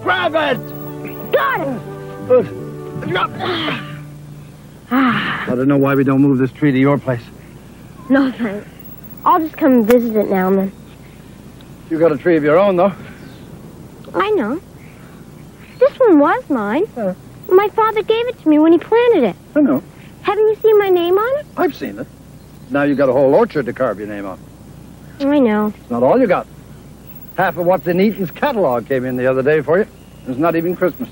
Grab it! Got it! I don't know why we don't move this tree to your place. No, thanks. I'll just come and visit it now and then. You got a tree of your own, though. I know. This one was mine. My father gave it to me when he planted it. I know. Haven't you seen my name on it? I've seen it. Now you got a whole orchard to carve your name on. I know. It's not all you got. Half of what's in Eaton's catalog came in the other day for you. It's not even Christmas.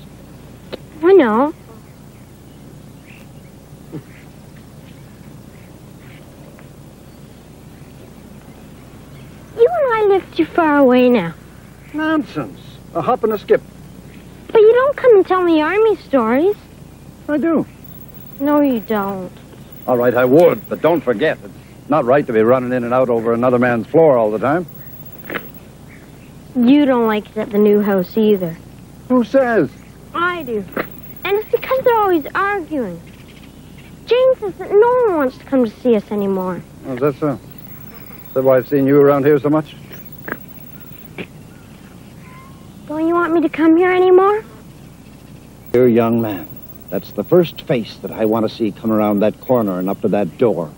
I know. You and I live too far away now. Nonsense. A hop and a skip. But you don't come and tell me army stories. I do. No, you don't. All right, I would, but don't forget, it's not right to be running in and out over another man's floor all the time. You don't like it at the new house either. Who says? I do. And it's because they're always arguing. Jane says that no one wants to come to see us anymore. Oh, is that so? Is that why I've seen you around here so much? Don't you want me to come here anymore? Dear young man, that's the first face that I want to see come around that corner and up to that door.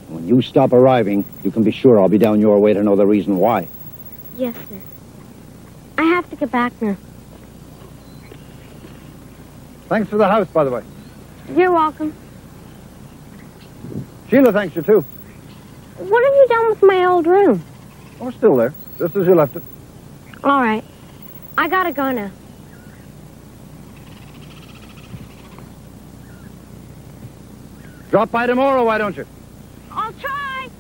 When you stop arriving, you can be sure I'll be down your way to know the reason why. Yes, sir. I have to get back now. Thanks for the house, by the way. You're welcome. Sheila thanks you, too. What have you done with my old room? Oh, still there, just as you left it. All right. I gotta go now. Drop by tomorrow, why don't you? I'll try.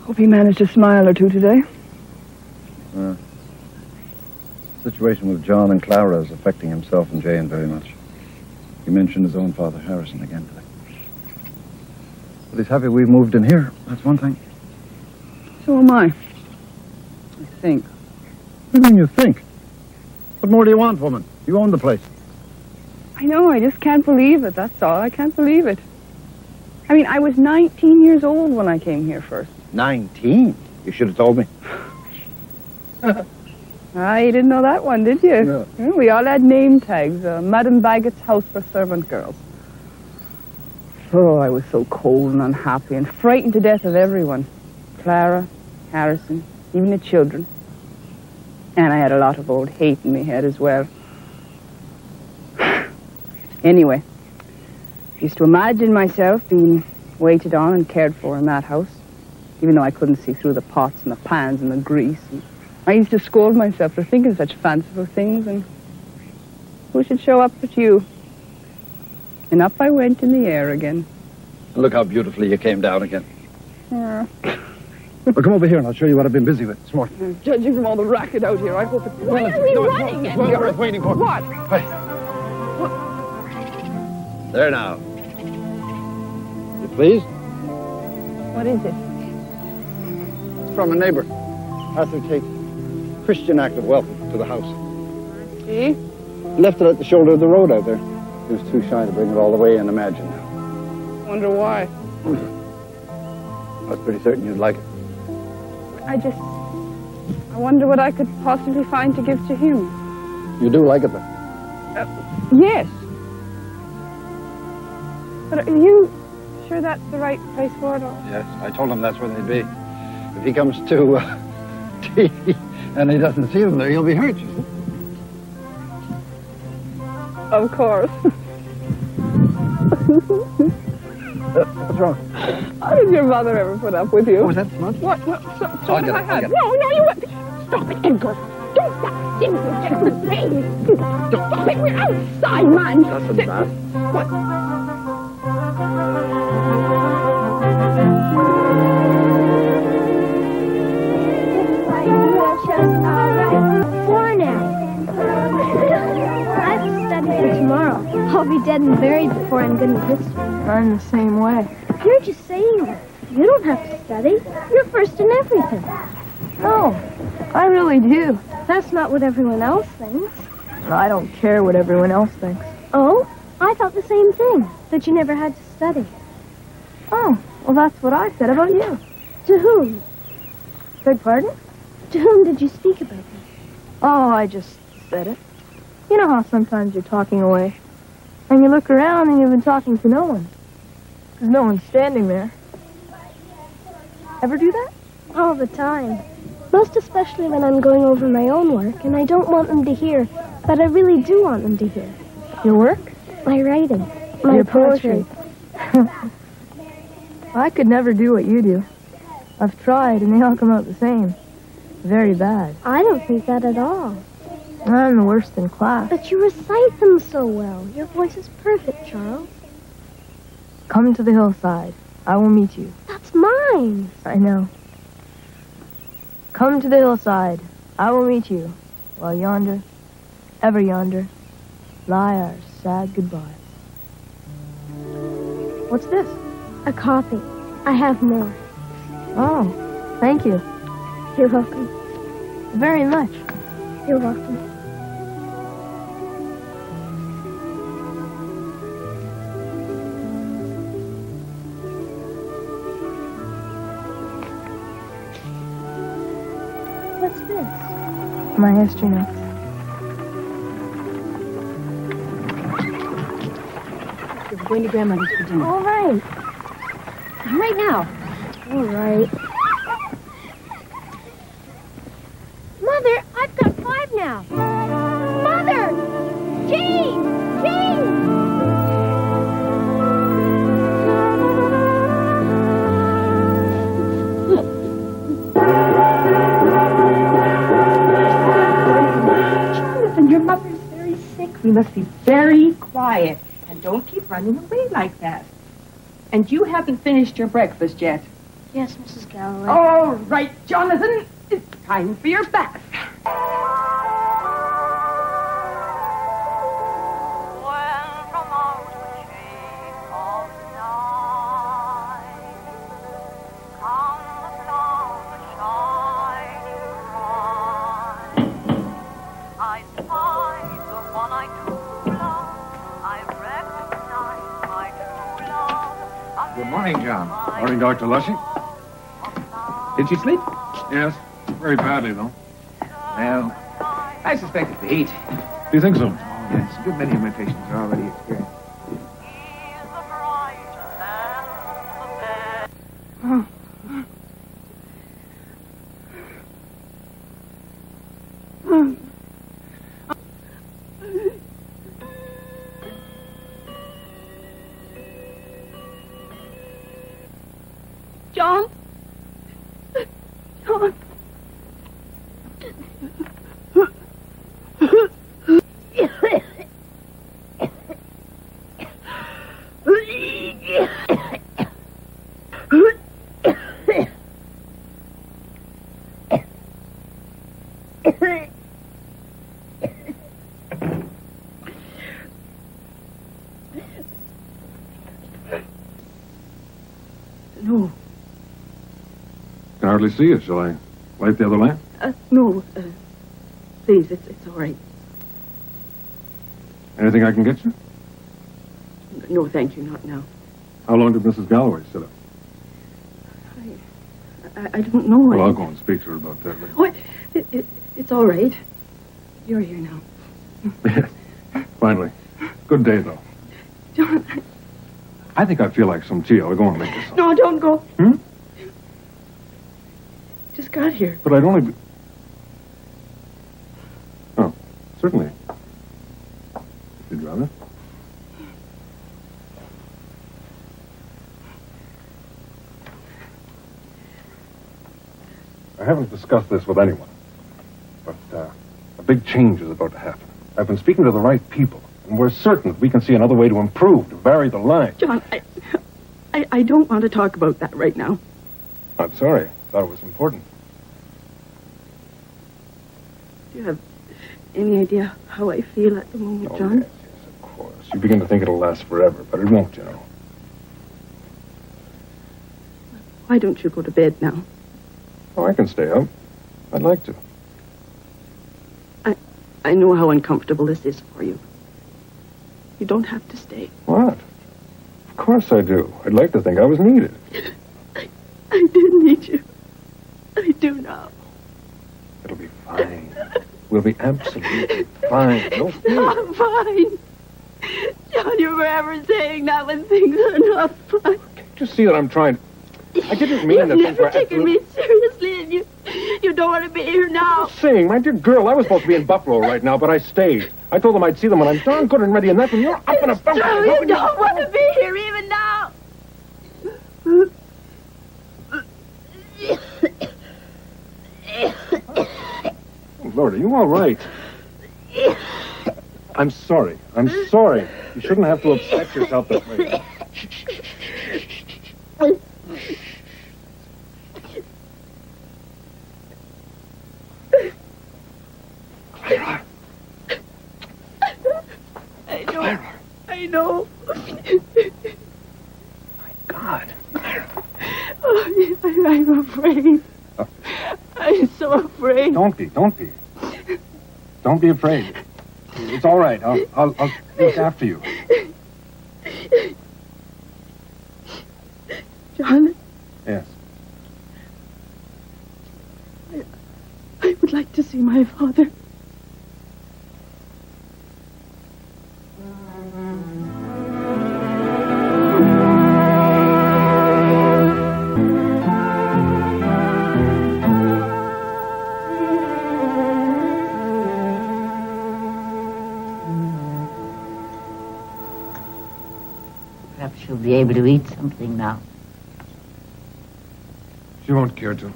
Hope he managed a smile or two today. The situation with John and Clara is affecting himself and Jane very much. He mentioned his own father, Harrison, again today. But he's happy we've moved in here. That's one thing. So am I. I think. What do you mean you think? What more do you want, woman? You own the place. I know, I just can't believe it, that's all. I can't believe it. I mean, I was 19 years old when I came here first. 19? You should have told me. Ah, you didn't know that one, did you? No. Yeah, we all had name tags. Madame Baggett's house for servant girls. Oh, I was so cold and unhappy and frightened to death of everyone. Clara, Harrison, even the children. And I had a lot of old hate in my head as well. Anyway, I used to imagine myself being waited on and cared for in that house, even though I couldn't see through the pots and the pans and the grease. And I used to scold myself for thinking such fanciful things, and who should show up but you? And up I went in the air again. Look how beautifully you came down again. Yeah. Well, come over here and I'll show you what I've been busy with this morning. Judging from all the racket out here, I hope it's... Why are we running, Edgar? Well, worth waiting for. What? Hey. There now. You pleased? What is it? It's from a neighbor. Arthur Tate. Christian act of welcome to the house. See? Left it at the shoulder of the road out there. He was too shy to bring it all the way in, imagine. Wonder why. I was pretty certain you'd like it. I wonder what I could possibly find to give to him. You do like it, then? Yes. But are you sure that's the right place for it? Or? Yes, I told him that's where they'd be. If he comes to tea and he doesn't see them there, he'll be hurt, you see. Of course. What's wrong? How did your mother ever put up with you? Oh, was that smart? What? I'll get it. No, you... Stop it, Edgar. Don't stop sitting there with the baby. Stop it. We're outside, man. Nothing bad. What? I'll be dead and buried before I'm good in history. I'm the same way. You're just saying that. You don't have to study. You're first in everything. No, I really do. That's not what everyone else thinks. I don't care what everyone else thinks. Oh? I thought the same thing, that you never had to study. Oh, well, that's what I said about you. To whom? Beg pardon? To whom did you speak about me? Oh, I just said it. You know how sometimes you're talking away, and you look around and you've been talking to no one. Because no one's standing there. Ever do that? All the time. Most especially when I'm going over my own work, and I don't want them to hear, but I really do want them to hear. Your work? My writing. My Your poetry. I could never do what you do. I've tried, and they all come out the same. Very bad. I don't think that at all. I'm the worst in class. But you recite them so well. Your voice is perfect, Charles. Come to the hillside. I will meet you. That's mine. I know. Come to the hillside. I will meet you. While yonder, ever yonder, lie our sad goodbyes. What's this? A copy. I have more. Oh, thank you. You're welcome. Very much. You're welcome. What's this? My history notes. We're going to Grandmother's for dinner. All right. Right now. All right. Mother, I've got 5 now. Mother! Jane! Jane! Jonathan, your mother's very sick. We must be very quiet. And don't keep running away like that. And you haven't finished your breakfast yet. Yes, Mrs. Galloway. All right, Jonathan. It's time for your bath. Good morning, John. Morning, Dr. Lussey. Did you sleep? Yes, very badly, though. Well, I suspect it's the heat. Do you think so? Yes, a good many of my patients are already experienced. John? John? No. Can hardly see you. Shall I light the other lamp? No. Please, it's all right. Anything I can get you? No, thank you, not now. How long did Mrs. Galloway sit up? I don't know. Well, I'll go and speak to her about that later. What? It's all right. You're here now. Yes. Finally. Good day, though. John, I think I feel like some tea. I'll go and make this. no, don't go. Hmm? Just got here. But I'd only be... Oh, certainly. If you'd rather. I haven't discussed this with anyone, but a big change is about to happen. I've been speaking to the right people, and we're certain that we can see another way to improve, to vary the line. John, I don't want to talk about that right now. I'm sorry. I thought it was important. Do you have any idea how I feel at the moment, Oh, John? yes, of course. You begin to think it'll last forever, but it won't, you know. Why don't you go to bed now? Oh, I can stay up. I'd like to. I know how uncomfortable this is for you. You don't have to stay. What? Of course I do. I'd like to think I was needed. I did need you. I do now. It'll be fine. We'll be absolutely fine. No fear. I'm fine. John, you're forever saying that when things are not fine. Can't you see that I'm trying? I didn't mean You've that things were never taken me seriously, and you don't want to be here now. Saying, my dear girl, I was supposed to be in Buffalo right now, but I stayed. I told them I'd see them when I'm darn good and ready, and that's when you're up and about. No, you don't want to be here even now. Oh, Lord, are you all right? I'm sorry. I'm sorry. You shouldn't have to upset yourself that way. Clara. I know. Clara. I know. My God. Clara. Oh, I'm afraid. I'm so afraid. Don't be. Don't be. Don't be afraid. It's all right. I'll look after you. John? Yes. I would like to see my father. Perhaps she'll be able to eat something now. She won't care to.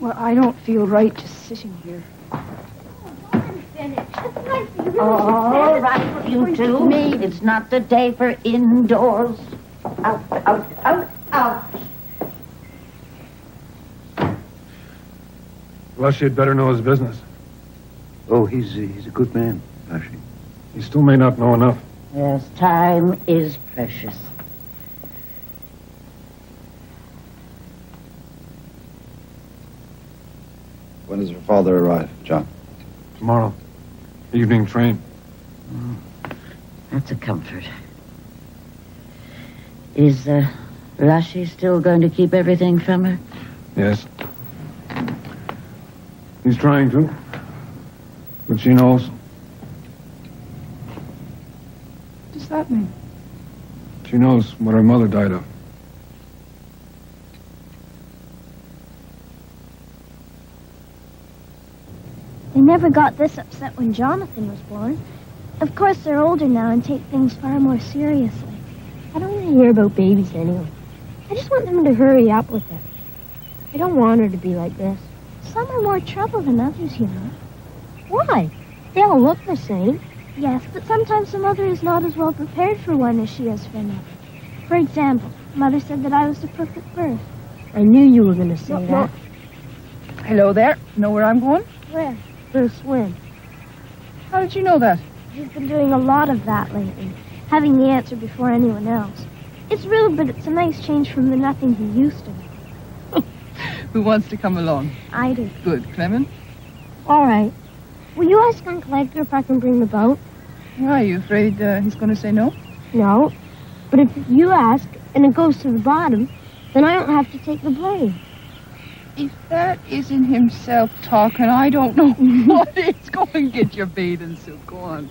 Well, I don't feel right just sitting here. All right, you two. It's not the day for indoors. Out, out, out, out. Lushy had better know his business. Oh, he's a good man, Lushy. He still may not know enough. Yes, time is precious. When does your father arrive, John? Tomorrow. Evening train. That's a comfort. Is Lushy still going to keep everything from her? Yes. He's trying to. But she knows. What does that mean? She knows what her mother died of. They never got this upset when Jonathan was born. Of course, they're older now and take things far more seriously. I don't want to hear about babies anyway. I just want them to hurry up with it. I don't want her to be like this. Some are more trouble than others, you know. Why? They all look the same. Yes, but sometimes the mother is not as well prepared for one as she is for another. For example, Mother said that I was the perfect birth. I knew you were going to say that. Hello there. Know where I'm going? Where? For a swim. How did you know that? He's been doing a lot of that lately, having the answer before anyone else. It's rude, but it's a nice change from the nothing he used to. Who wants to come along? I do. Good. Clement? All right. Will you ask Uncle Edgar if I can bring the boat? Why, are you afraid he's going to say no? No. But if you ask and it goes to the bottom, then I don't have to take the blame. If that isn't himself talking, I don't know what is. Go and get your bathing suit. Go on.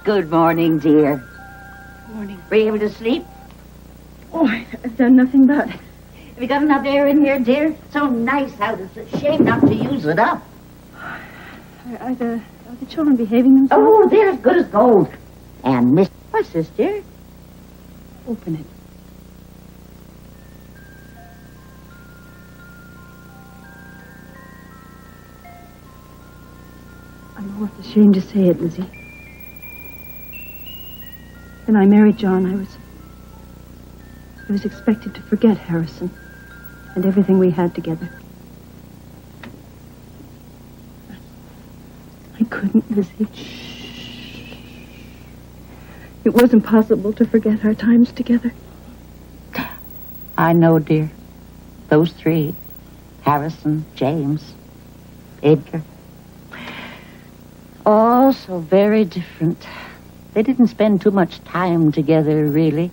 Good morning, dear. Good morning. Were you able to sleep? Oh, I've done nothing but. Have you got enough air in here, dear? So nice out. It's a shame not to use it up. Are the children behaving themselves? Oh, they're as good as gold. And Miss... What's this, dear? Open it. I know it's a shame to say it, Lizzie. When I married John, I I was expected to forget Harrison and everything we had together. I couldn't, Lizzie. It wasn't possible to forget our times together. I know, dear. Those three. Harrison, James, Edgar. All so very different. They didn't spend too much time together, really.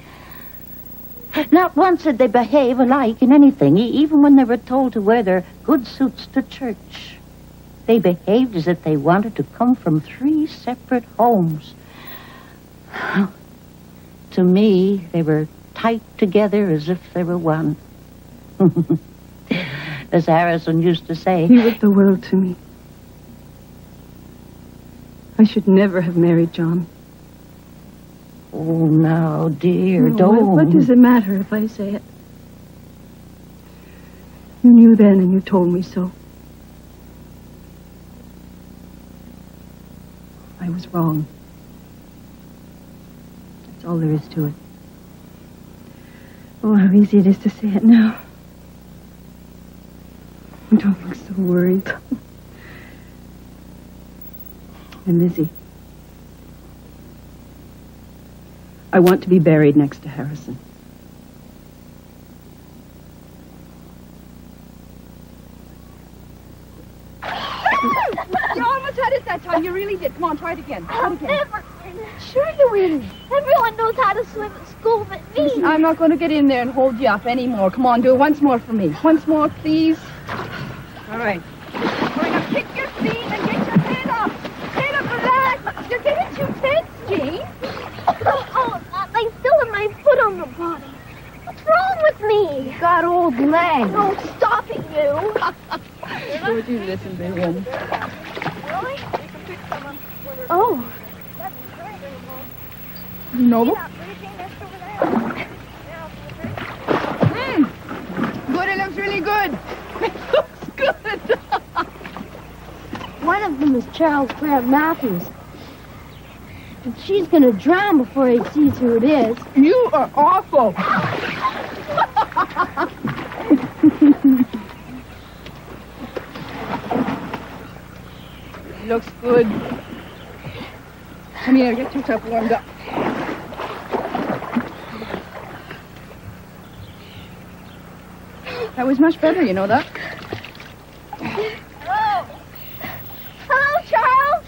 Not once did they behave alike in anything, even when they were told to wear their good suits to church. They behaved as if they wanted to come from 3 separate homes. To me, they were tight together as if they were one. As Harrison used to say. He was the world to me. I should never have married John. Oh, now, dear, No, don't. What does it matter if I say it? You knew then and you told me so. I was wrong. That's all there is to it. Oh, how easy it is to say it now. Don't look so worried. And Lizzie, I want to be buried next to Harrison. You almost had it that time. You really did. Come on, try it again. Try it again. Never. Sure you will. Everyone knows how to swim at school but me. Listen, I'm not going to get in there and hold you up anymore. Come on, do it once more for me. Once more, please. All right. Going to kick your feet and get your head up. Head up, relax. You're getting too tense, Jane. I still have my foot on the body. What's wrong with me? You got old legs. No stopping you. Would you listen to him? Really? Oh. Noble? Good, it looks really good. It looks good. One of them is Charles Grant Matthews. And she's going to drown before he sees who it is. You are awful. Looks good. Come here, get yourself warmed up. That was much better, you know that? Hello, Charles.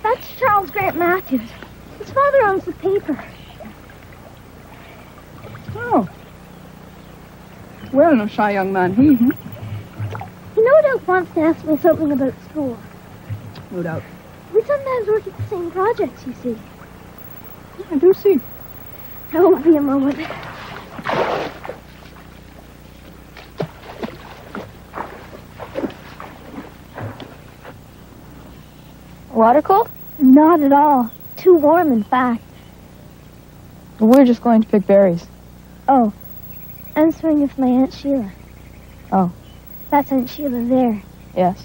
That's Charles Grant Matthews. His father owns the paper. Oh. Well, no shy young man, he. He no doubt wants to ask me something about school. No doubt. We sometimes work at the same projects, you see. I do see. I won't be a moment. Water cold? Not at all. Too warm, in fact. We're just going to pick berries. Oh, I'm swimming with my Aunt Sheila. Oh. That's Aunt Sheila there. Yes.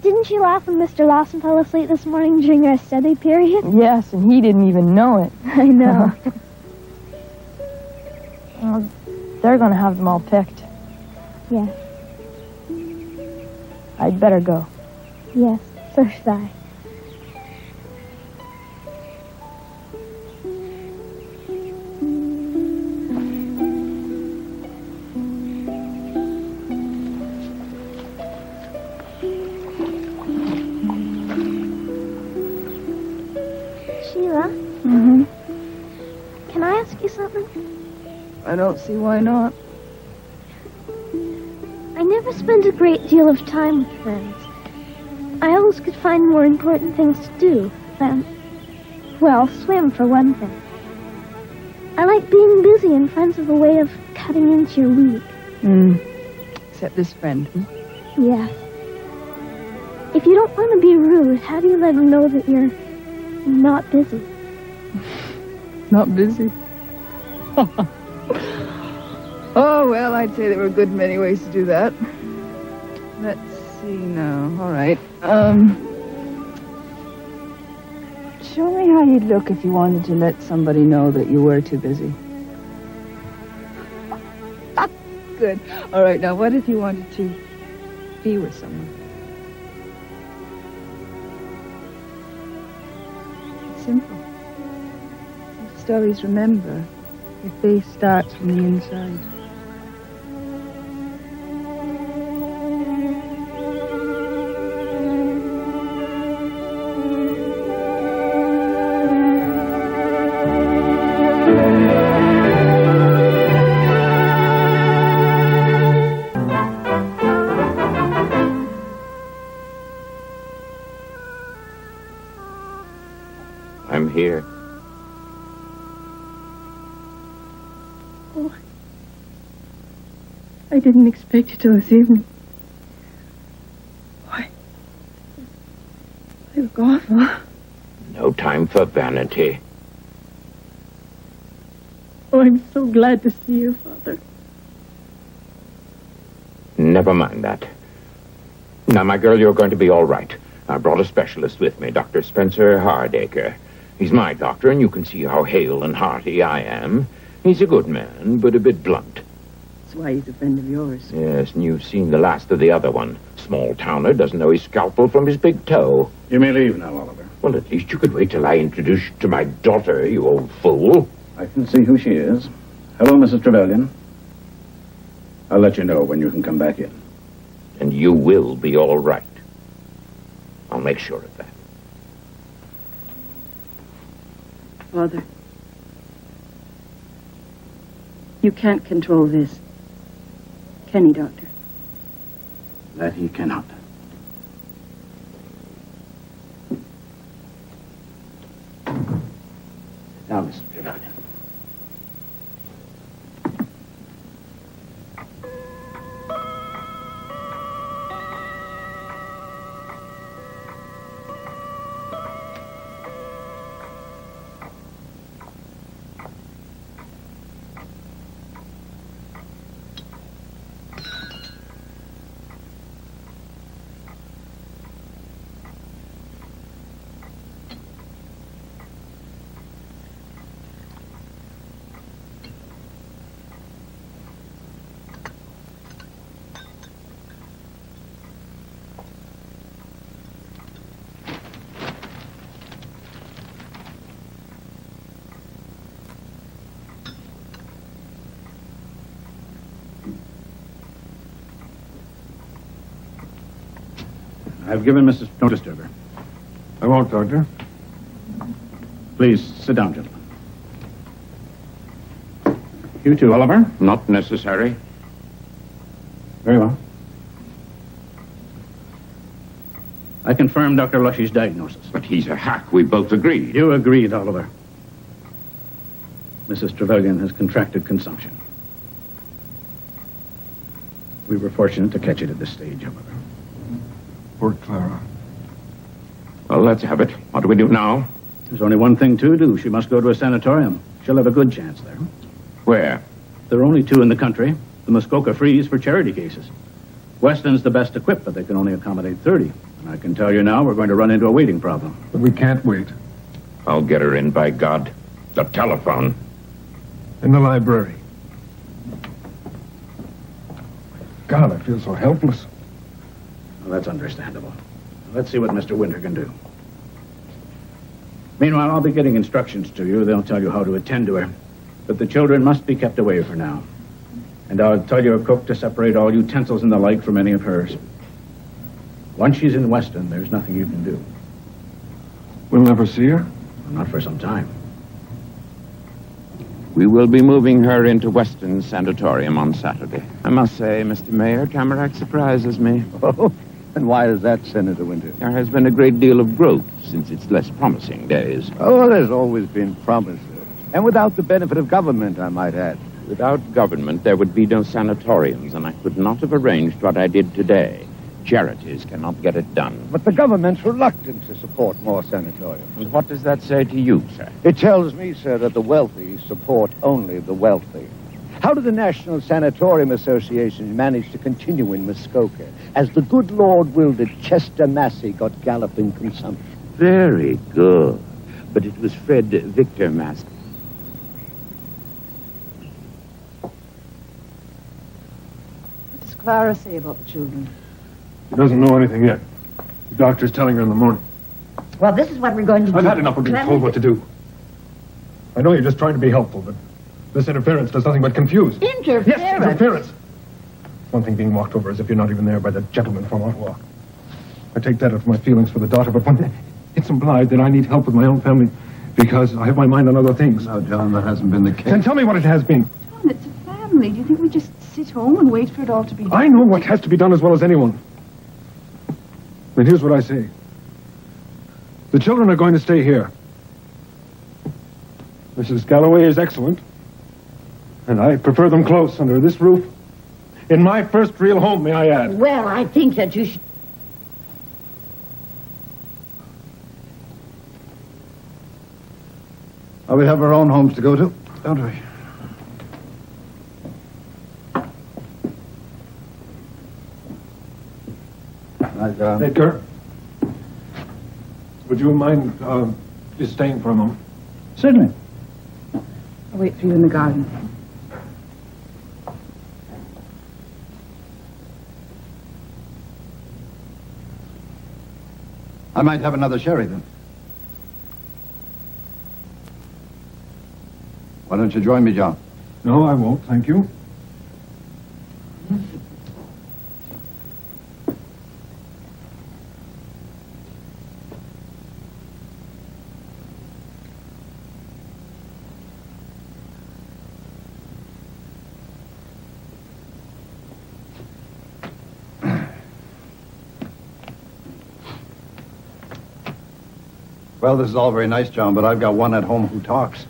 Didn't you laugh when Mr. Lawson fell asleep this morning during our study period? Yes, and he didn't even know it. I know. Well, they're going to have them all picked. Yes, I'd better go. yes, so should I. Sheila, Mm-hmm. can I ask you something? I don't see why not. I never spend a great deal of time with friends. I always could find more important things to do than, well, swim for one thing. I like being busy and friends have a way of cutting into your week. Except this friend. Yes. If you don't want to be rude, how do you let them know that you're not busy? Not busy. Oh, well, I'd say there were a good many ways to do that. Let's see now. All right. show me how you'd look if you wanted to let somebody know that you were too busy. Good. All right, now what if you wanted to be with someone? It's simple. You just always remember your face starts from the inside. I'm here. Oh, I didn't expect you till this evening. Why? I look awful. No time for vanity. Oh, I'm so glad to see you, Father. Never mind that. Now, my girl, you're going to be all right. I brought a specialist with me, Dr. Spencer Hardacre. He's my doctor, and you can see how hale and hearty I am. He's a good man, but a bit blunt. That's why he's a friend of yours. Yes, and you've seen the last of the other one. Small towner doesn't know his scalpel from his big toe. You may leave now, Oliver. Well, at least you could wait till I introduce you to my daughter, you old fool. I can see who she is. Hello, Mrs. Trevelyan. I'll let you know when you can come back in. And you will be all right. I'll make sure of that. Father, you can't control this. Can he, Doctor? That he cannot. Now, Mrs. Trevelyan. I've given Mrs. Don't disturb her. I won't, Doctor. Please, sit down, gentlemen. You too, Oliver. Not necessary. Very well. I confirm Dr. Lushy's diagnosis. But he's a hack. We both agreed. You agreed, Oliver. Mrs. Trevelyan has contracted consumption. We were fortunate to catch it at this stage, however. Poor Clara. Well, let's have it. What do we do now? There's only one thing to do. She must go to a sanatorium. She'll have a good chance there. Where? There are only two in the country. The Muskoka Freeze for charity cases. Weston's the best equipped, but they can only accommodate 30. And I can tell you now, we're going to run into a waiting problem. But we can't wait. I'll get her in, by God. The telephone. In the library. God, I feel so helpless. Well, that's understandable. Let's see what Mr. Winter can do. Meanwhile, I'll be getting instructions to you. They'll tell you how to attend to her. But the children must be kept away for now. And I'll tell your cook to separate all utensils and the like from any of hers. Once she's in Weston, there's nothing you can do. We'll never see her? Not for some time. We will be moving her into Weston Sanatorium on Saturday. I must say, Mr. Mayor, Tamarack surprises me. Oh, and why is that, Senator Winter? There has been a great deal of growth since its less promising days. Oh, there's always been promise. And without the benefit of government, I might add. Without government, there would be no sanatoriums, and I could not have arranged what I did today. Charities cannot get it done. But the government's reluctant to support more sanatoriums. And what does that say to you, sir? It tells me, sir, that the wealthy support only the wealthy. How did the National Sanatorium Association manage to continue in Muskoka as the good Lord willed it Chester Massey got galloping consumption? Very good. but it was Fred Victor mask. What does Clara say about the children? She doesn't know anything yet. The doctor's telling her in the morning. Well, this is what we're going to do. I've had enough of being told what to do. I know you're just trying to be helpful, but this interference does nothing but confuse. Interference? Yes, interference. It's one thing being walked over as if you're not even there by the gentleman from our walk. I take that as my feelings for the daughter, but when it's implied that I need help with my own family because I have my mind on other things. No, John, that hasn't been the case. Then tell me what it has been. John, it's a family. Do you think we just sit home and wait for it all to be done? I know what has to be done as well as anyone. But here's what I say. The children are going to stay here. Mrs. Galloway is excellent, and I prefer them close under this roof. In my first real home, may I add. Well, I think that you should... Oh, we have our own homes to go to, don't we? Night, John. Edgar, would you mind just staying for a moment? Certainly. I'll wait for you in the garden. I might have another sherry, then. Why don't you join me, John? No, I won't, thank you. Well, this is all very nice, John, but I've got one at home who talks.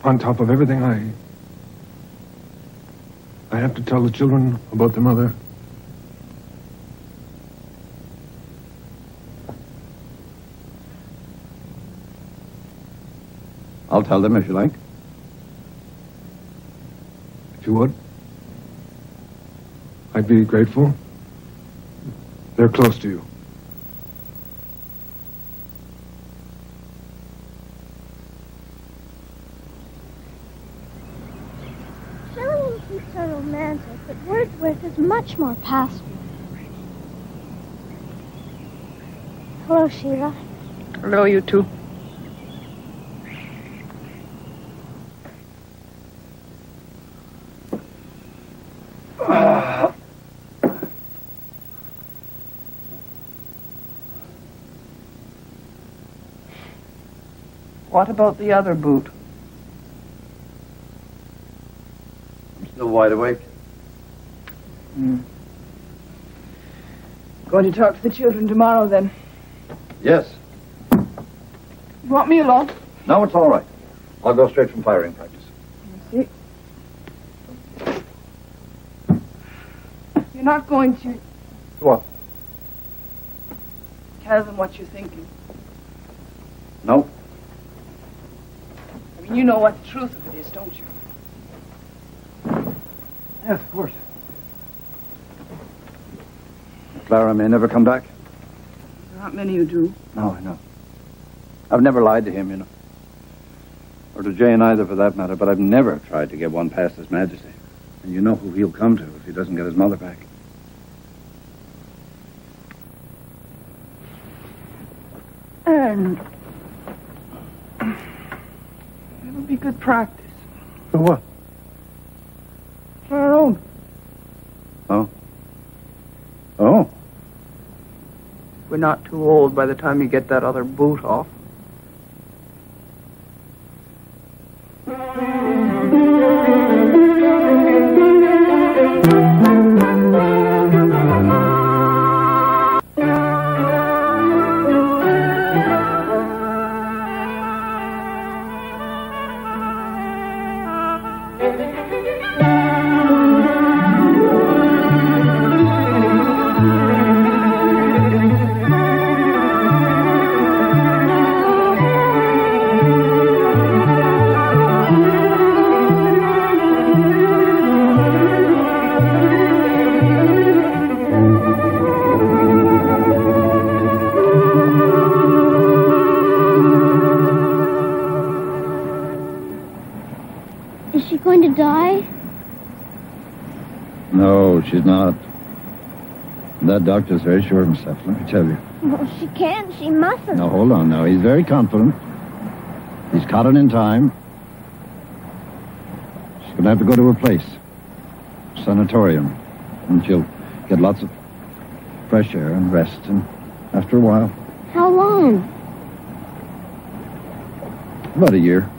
On top of everything, I have to tell the children about their mother. I'll tell them if you like. If you would. I'd be grateful. They're close to you. Shelley and Keats are romantic, but Wordsworth is much more pastoral. Hello, Sheila. Hello, you two. What about the other boot? I'm still wide awake. Going to talk to the children tomorrow, then. Yes. You want me along? No, it's all right. I'll go straight from firing practice. See? You're not going to What? tell them what you're thinking. No. I mean, you know what the truth of it is, don't you? Yes, of course. Clara may never come back. There aren't many who do. No, I know. I've never lied to him, you know. Or to Jane either, for that matter, but I've never tried to get one past His Majesty. And you know who he'll come to if he doesn't get his mother back. And it'll be good practice For what? for our own. Oh. Oh. We're not too old by the time you get that other boot off. going to die? No, she's not. That doctor's very sure of himself, let me tell you. Well, she can't. She mustn't. Now, hold on now. He's very confident. He's caught it in time. She's going to have to go to a place. Sanatorium. And she'll get lots of fresh air and rest, and after a while... How long? About a year.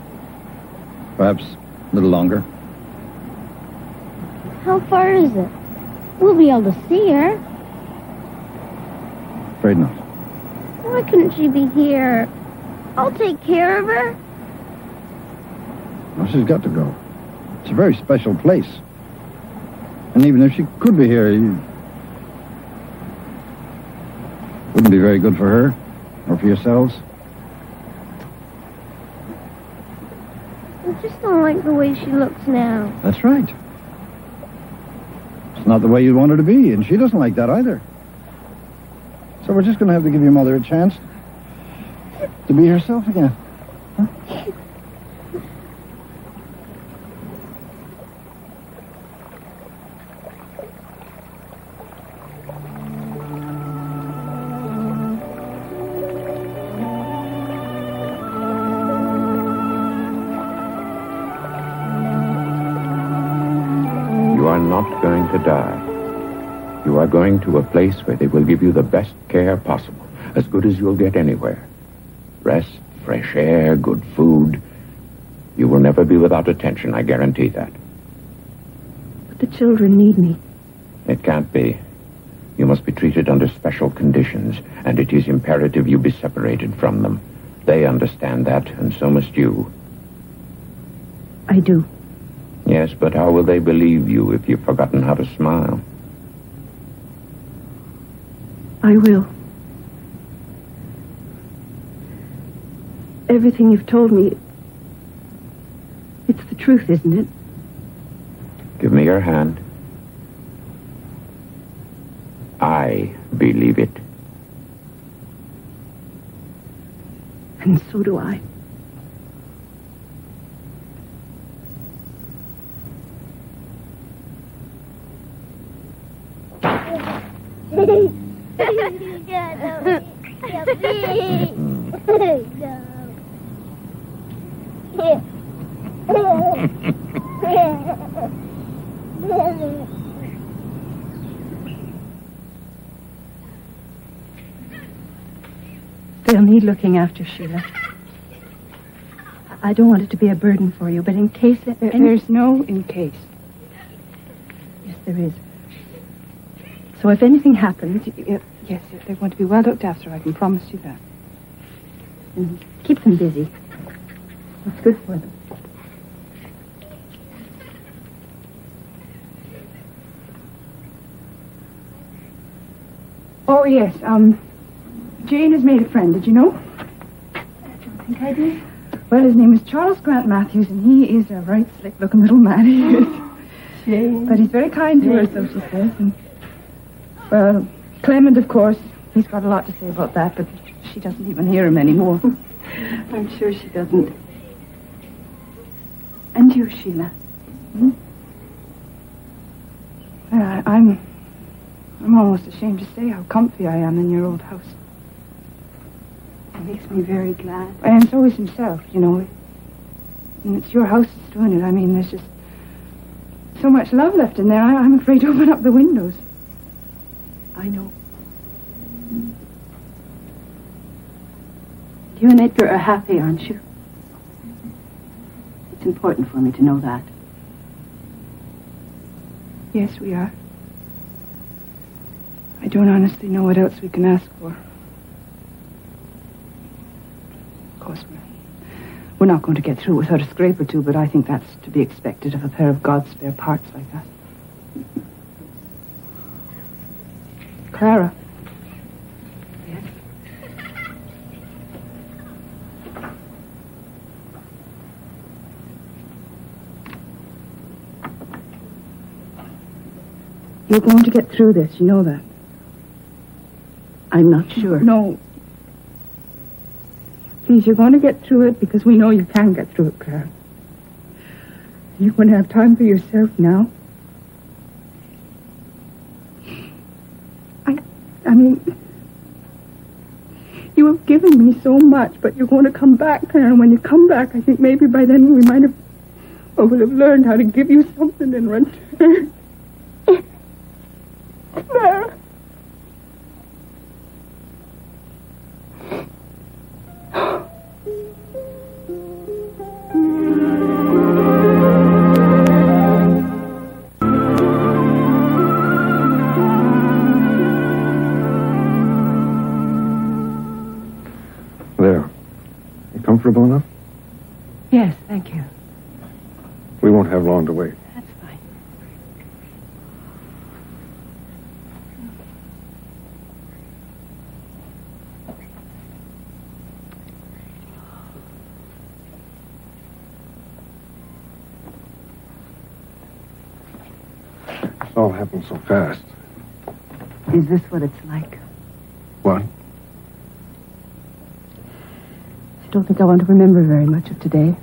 Perhaps a little longer. How far is it? We'll be able to see her. Afraid not. Why couldn't she be here? I'll take care of her. Well, she's got to go. It's a very special place. And even if she could be here, you... wouldn't be very good for her or for yourselves. I just don't like the way she looks now. That's right. It's not the way you'd want her to be, and she doesn't like that either. So we're just going to have to give your mother a chance to be herself again. Huh? You are not going to die. You are going to a place where they will give you the best care possible, as good as you'll get anywhere. Rest, fresh air, good food. You will never be without attention, I guarantee that. But the children need me. It can't be. You must be treated under special conditions, and it is imperative you be separated from them. They understand that, and so must you. I do. Yes, but how will they believe you if you've forgotten how to smile? I will. Everything you've told me, it's the truth, isn't it? Give me your hand. I believe it. And so do I. They'll need looking after, Sheila. I don't want it to be a burden for you, but in case... There's no in case. Yes, there is. So if anything happens... Yes, they're going to be well looked after, I can promise you that. And keep them busy. It's good for them. Oh, yes, Jane has made a friend, did you know? I don't think I did. Well, his name is Charles Grant Matthews, and he is a right slick-looking little man, he is. Jane. But he's very kind to her, so she says. And, well, Clement, of course, he's got a lot to say about that, but she doesn't even hear him anymore. I'm sure she doesn't. And you, Sheila? Hmm? I'm almost ashamed to say how comfy I am in your old house. It makes me very glad. And so is himself, you know. And it's your house that's doing it. I mean, there's just so much love left in there. I'm afraid to open up the windows. I know. You and Edgar are happy, aren't you? It's important for me to know that. Yes, we are. I don't honestly know what else we can ask for. Of course, we're not going to get through without a scrape or two, but I think that's to be expected of a pair of God's spare parts like us. Clara. Yes? You're going to get through this, you know that. I'm not sure. No. Please, you're going to get through it because we know you can get through it, Clara. You want to have time for yourself now? I mean, you have given me so much, but you're going to come back, and when you come back, I think maybe by then we might have, or would have learned how to give you something in return. There. There. You comfortable enough? Yes, thank you. We won't have long to wait. That's fine. This all happened so fast. Is this what it's like? What? I don't think I want to remember very much of today.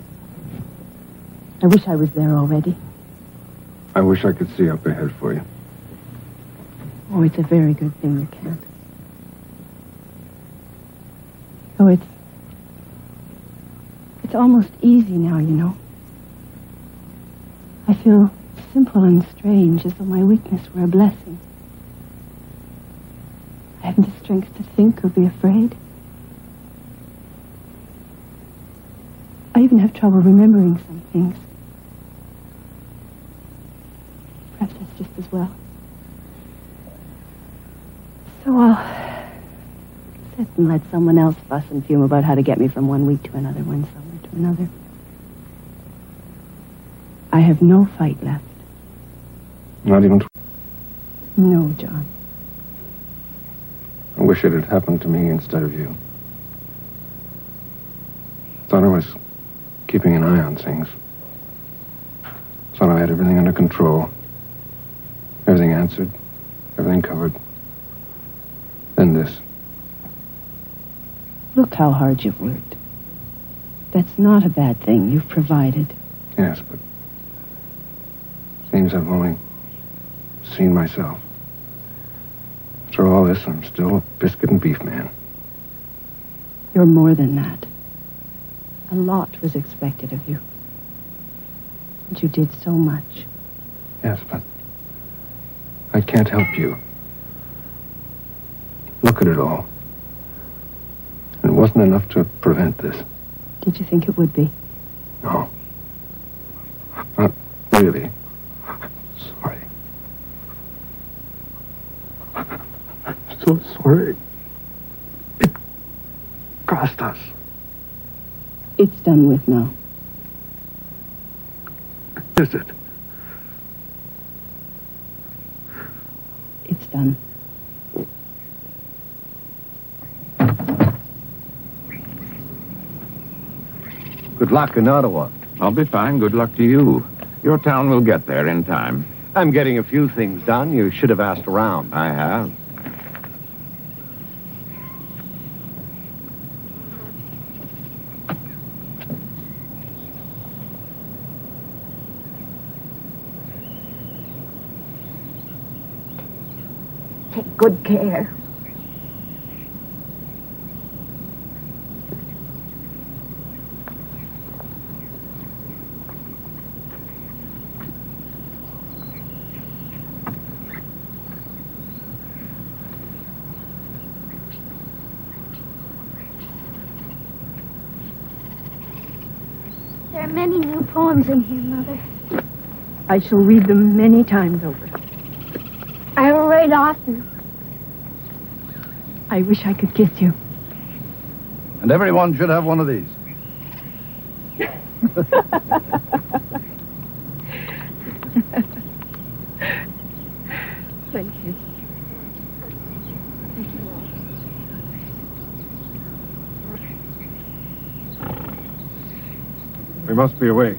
I wish I was there already. I wish I could see up ahead for you. Oh, it's a very good thing you can't. Oh, it's almost easy now, you know. I feel simple and strange, as though my weakness were a blessing. I haven't the strength to think or be afraid. I even have trouble remembering some things. Perhaps that's just as well. So I'll sit and let someone else fuss and fume about how to get me from one week to another, one summer to another. I have no fight left. Not even... No, John. I wish it had happened to me instead of you. I thought I was keeping an eye on things. Thought I had everything under control. Everything answered. Everything covered. Then this. Look how hard you've worked. That's not a bad thing. You've provided. Yes, but... seems I've only seen myself. After all this, I'm still a biscuit and beef man. You're more than that. A lot was expected of you. And you did so much. Yes, but I can't help you. Look at it all. It wasn't enough to prevent this. Did you think it would be? No. Not really. Sorry. I'm so sorry. It cost us. It's done with now. Is it? It's done. Good luck in Ottawa. I'll be fine. Good luck to you. Your town will get there in time. I'm getting a few things done. You should have asked around. I have. Take good care. There are many new poems in here, Mother. I shall read them many times over. I will write often. I wish I could kiss you. And everyone should have one of these. Thank you. We must be away.